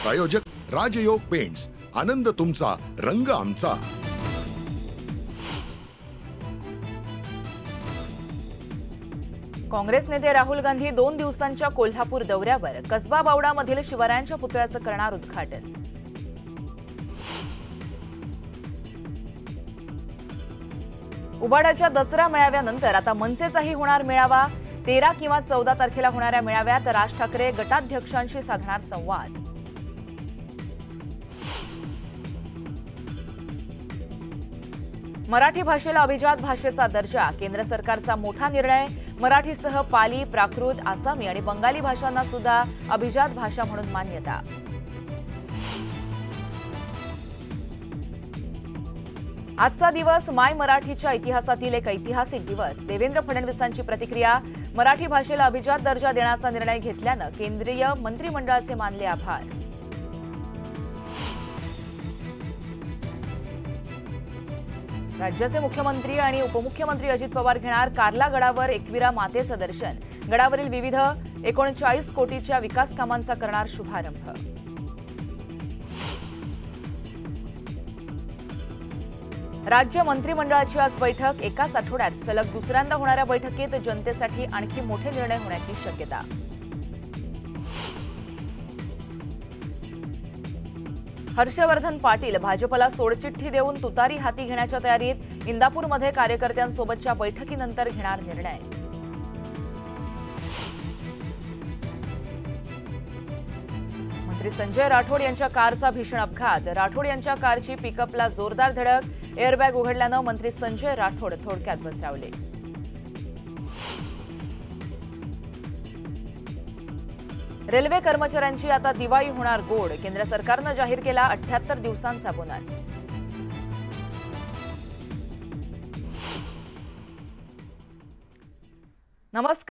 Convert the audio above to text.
प्रायोजक राजयोग पेंट्स, आनंद तुमचा, रंग आमचा। काँग्रेस नेते राहुल गांधी 2 दिवसांच्या कोल्हापूर दौऱ्यावर कसबा बावडामधील शिवरायांच्या पुतळ्याचं करणार उद्घाटन। उबाडाच्या दसरा मेळाव्यानंतर आता मनसेचाही होणार मेळावा। 13 किंवा 14 तारखेला होणाऱ्या मेळाव्यात राज ठाकरे गटाध्यक्षांशी साधणार संवाद। मराठी भाषेला अभिजात भाषेचा दर्जा, केंद्र सरकारचा मोठा निर्णय। मराठीसह पाली, प्राकृत, आसामी आणि बंगाली भाषांना सुद्धा अभिजात भाषा म्हणून मान्यता। आजचा दिवस माय मराठीच्या इतिहासातील एक ऐतिहासिक दिवस। देवेंद्र फडणवीसांची प्रतिक्रिया, मराठी भाषेला अभिजात दर्जा देण्याचा निर्णय घेतल्यानं केंद्रीय मंत्रिमंडळाचे मानले आभार। राज्याचे मुख्यमंत्री आणि उपमुख्यमंत्री अजित पवार घेणार कार्ला गडावर एकविरा मातेचं दर्शन। गडावरील विविध 39 कोटीच्या विकास कामांचा करणार शुभारंभ। राज्य मंत्रिमंडळाची आज बैठक। एकाच आठवड्यात सलग दुसऱ्यांदा होणाऱ्या बैठकीत जनतेसाठी आणखी मोठे निर्णय होण्याची शक्यता। हर्षवर्धन पाटील भाजपला सोडचिठ्ठी देऊन तुतारी हाती घेण्याच्या तयारीत। इंदापूरमध्ये कार्यकर्त्यांसोबतच्या बैठकीनंतर घेणार निर्णय। मंत्री संजय राठोड यांच्या कारचा भीषण अपघात। राठोड यांच्या कारची पिकअपला जोरदार धडक। एअरबॅग उघडल्यानं मंत्री संजय राठोड थोडक्यात बचावले। रेल्वे कर्मचाऱ्यांची आता दिवाळी होणार गोड। केंद्र सरकारनं जाहीर केला 78 दिवसांचा बोनस। नमस्कार।